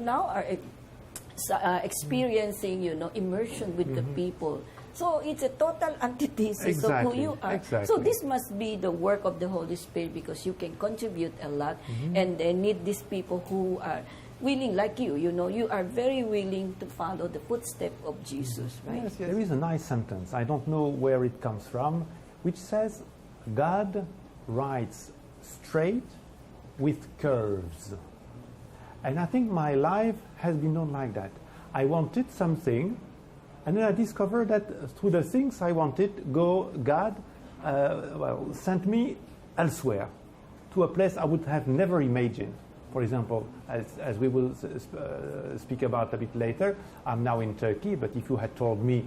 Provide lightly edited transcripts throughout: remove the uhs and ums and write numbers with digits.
now are experiencing, immersion with the people. So it's a total antithesis of who you are. Exactly. So this must be the work of the Holy Spirit, because you can contribute a lot, and they need these people who are willing, like you. You are very willing to follow the footsteps of Jesus, right? Yes, there is a nice sentence, I don't know where it comes from, which says, God writes straight with curves. And I think my life has been known like that. I wanted something, and then I discovered that through the things I wanted, God sent me elsewhere, to a place I would have never imagined. For example, as we will speak about a bit later, I'm now in Turkey, but if you had told me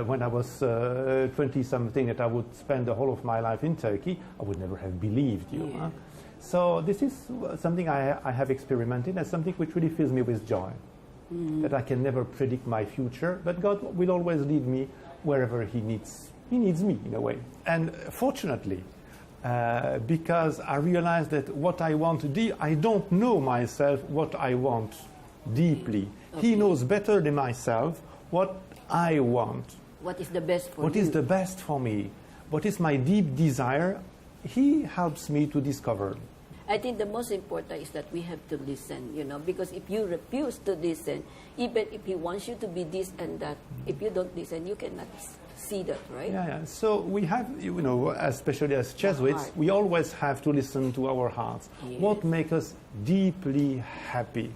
when I was 20-something that I would spend the whole of my life in Turkey, I would never have believed you. Yeah. Huh? So this is something I have experimented, and something which really fills me with joy. That I can never predict my future, but God will always lead me wherever He needs me, in a way. And fortunately, because I realize that what I want I don't know myself what I want deeply. Okay. He knows better than myself what I want. What is the best for you? What is the best for me? What is my deep desire? He helps me to discover. I think the most important is that we have to listen, because if you refuse to listen, even if He wants you to be this and that, if you don't listen, you cannot see that, right? Yeah. So we have, especially as Jesuits, we always have to listen to our hearts. Yes. What makes us deeply happy?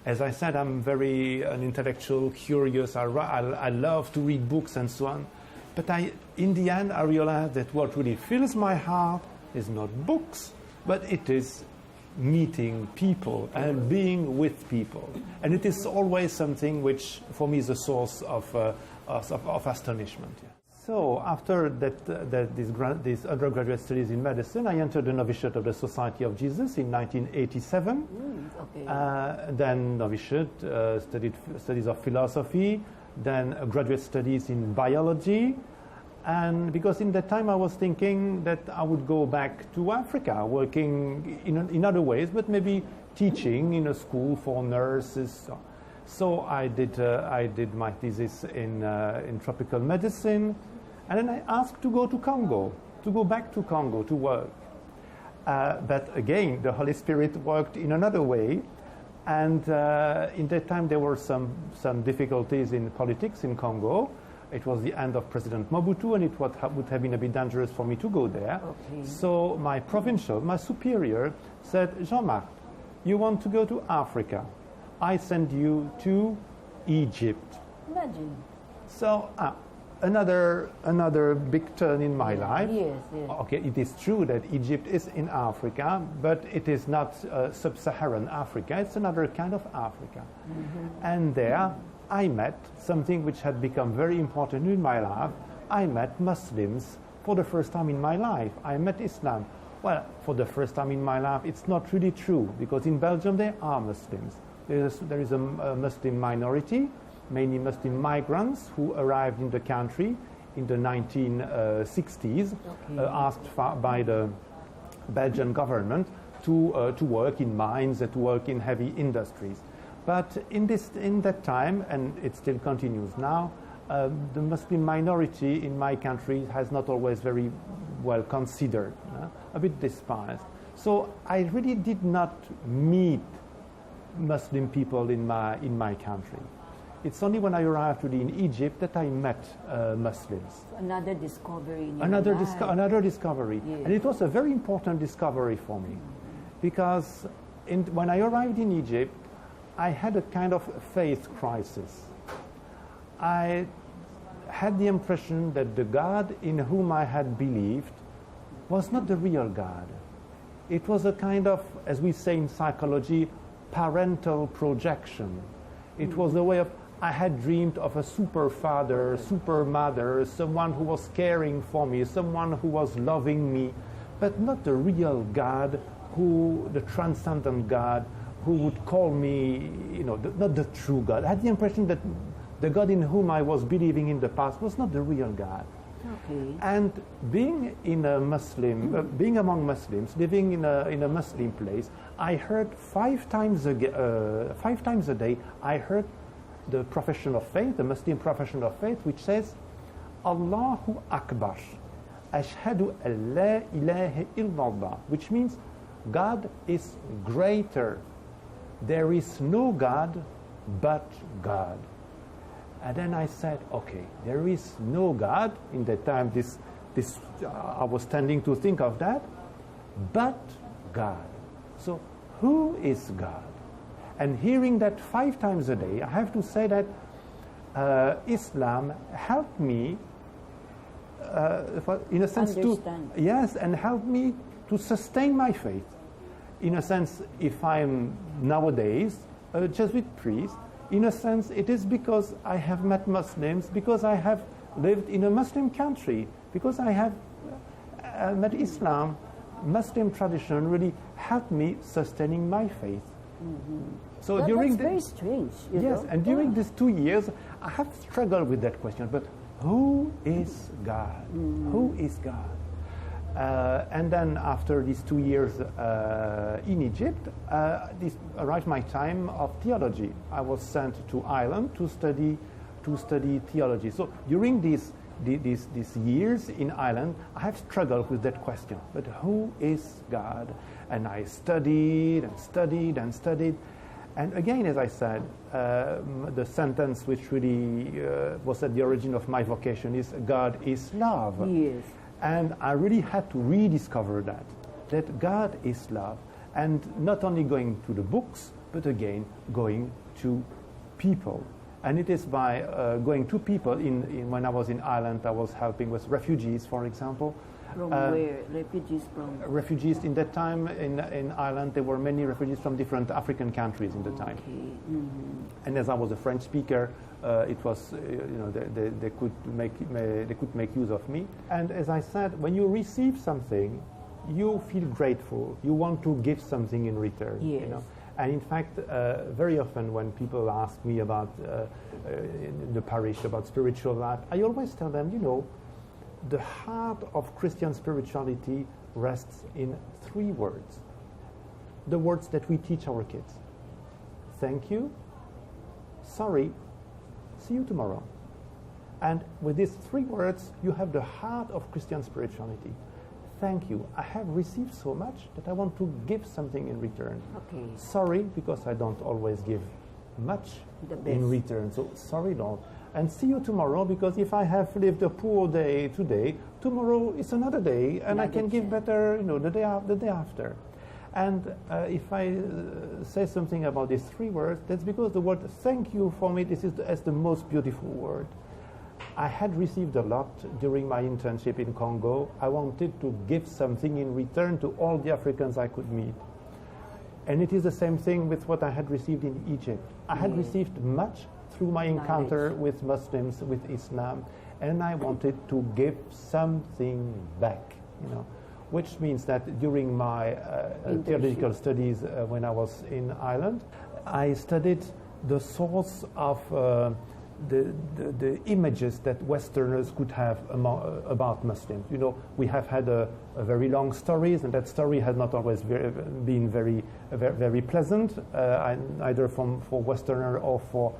As I said, I'm an intellectual, curious. I love to read books and so on. But in the end, I realized that what really fills my heart is not books, but it is meeting people and being with people. And it is always something which, for me, is a source of astonishment. Yeah. So after these undergraduate studies in medicine, I entered the novitiate of the Society of Jesus in 1987. Okay. Then novitiate, studies of philosophy, then graduate studies in biology. And because in that time I was thinking that I would go back to Africa, working in other ways, but maybe teaching in a school for nurses. So I did my thesis in tropical medicine, and then I asked to go back to Congo to work. But again, the Holy Spirit worked in another way, and in that time there were some difficulties in politics in Congo. It was the end of President Mobutu, and it would have been a bit dangerous for me to go there. Okay. So my superior said, Jean-Marc, you want to go to Africa? I send you to Egypt. Imagine. So another big turn in my life. Yes. Okay, it is true that Egypt is in Africa, but it is not sub-Saharan Africa. It's another kind of Africa. And there I met something which had become very important in my life. I met Muslims for the first time in my life. I met Islam. Well, for the first time in my life, it's not really true, because in Belgium there are Muslims. There is a Muslim minority, mainly Muslim migrants who arrived in the country in the 1960s, asked by the Belgian government to work in mines, to work in heavy industries. But in that time, and it still continues now, the Muslim minority in my country has not always very well considered, a bit despised. So I really did not meet Muslim people in my country. It's only when I arrived really in Egypt that I met Muslims. Another discovery. Another discovery. Yes. And it was a very important discovery for me, because when I arrived in Egypt, I had a kind of faith crisis. I had the impression that the God in whom I had believed was not the real God. It was a kind of, as we say in psychology, parental projection. It was a way of, I had dreamed of a super father, super mother, someone who was caring for me, someone who was loving me, but not the real God, the transcendent God, who would call me, not the true God. I had the impression that the God in whom I was believing in the past was not the real God. Okay. And being in a Muslim, being among Muslims, living in a Muslim place, I heard 5 times a day, I heard the profession of faith, the Muslim profession of faith, which says, Allahu Akbar, Ashhadu an la ilaha illallah, which means God is greater. There is no God but God. And then I said, okay, there is no God. In that time, I was tending to think of that, but God. So who is God? And hearing that 5 times a day, I have to say that Islam helped me, in a sense, understand. and helped me to sustain my faith. In a sense, if I'm nowadays a Jesuit priest, in a sense, it is because I have met Muslims, because I have lived in a Muslim country, because I have met Islam. Muslim tradition really helped me sustaining my faith. Mm-hmm. So That's very strange. You yes, know? and during these 2 years, I have struggled with that question. But who is God? Who is God? And then after these 2 years in Egypt, this arrived my time of theology. I was sent to Ireland to study theology. So during these years in Ireland, I have struggled with that question. But who is God? And I studied and studied and studied. And again, as I said, the sentence which really was at the origin of my vocation is God is love. Yes. And I really had to rediscover that God is love. And not only going to the books, but again, going to people. And it is by going to people, when I was in Ireland, I was helping with refugees, for example. From where? Refugees from? Refugees in that time in Ireland, there were many refugees from different African countries in the time. Okay. Mm-hmm. And as I was a French speaker, it was, they could make use of me. And as I said, when you receive something, you feel grateful. You want to give something in return. Yes. You know? And in fact, very often when people ask me about the parish, about spiritual life, I always tell them, the heart of Christian spirituality rests in 3 words. The words that we teach our kids. Thank you, sorry, see you tomorrow. And with these 3 words, you have the heart of Christian spirituality. Thank you. I have received so much that I want to give something in return. Okay. Sorry, because I don't always give much in return. So sorry, Lord. And see you tomorrow, because if I have lived a poor day today, tomorrow is another day, and I can give better, the day after. And if I say something about these 3 words, that's because the word thank you for me, this is the most beautiful word. I had received a lot during my internship in Congo. I wanted to give something in return to all the Africans I could meet. And it is the same thing with what I had received in Egypt. I had received much through my encounter with Muslims, with Islam, and I wanted to give something back, which means that during my theological studies when I was in Ireland, I studied the source of the images that Westerners could have about Muslims. We have had a very long stories, and that story has not always been very pleasant, either for Westerner or for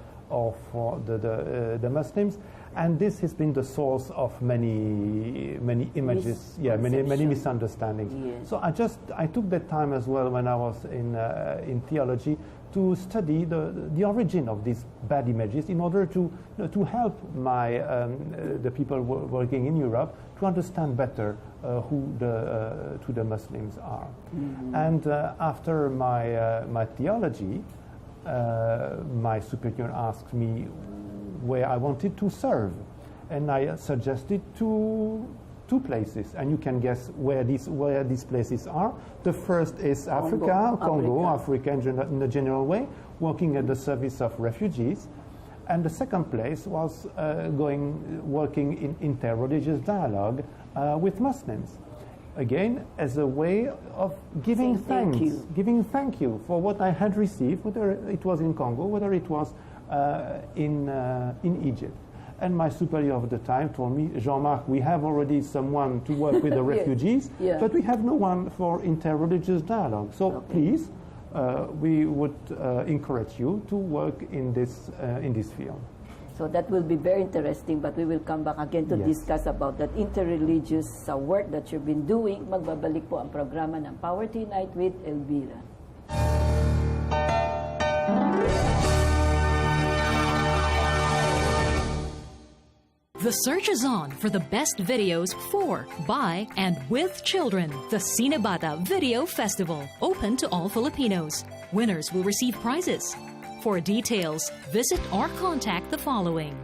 the Muslims. And this has been the source of many images, many misunderstandings. Yes. So I took that time as well when I was in theology to study the origin of these bad images in order to help the people working in Europe to understand better who the Muslims are. Mm-hmm. And after my theology, my superior asked me where I wanted to serve, and I suggested two places, and you can guess where these places are. The first is Africa in a general way, working at the service of refugees, and the second place was working in interreligious dialogue with Muslims. Again, as a way of giving thank you for what I had received, whether it was in Congo, whether it was in Egypt. And my superior of the time told me, Jean-Marc, we have already someone to work with the refugees, but we have no one for interreligious dialogue. So please, we would encourage you to work in this field. So that will be very interesting, but we will come back again to discuss about that interreligious work that you've been doing. Magbabalik po ang programa ng Power to Unite with Elvira. The search is on for the best videos for, by, and with children. The Cinebata Video Festival, open to all Filipinos. Winners will receive prizes. For details, visit or contact the following.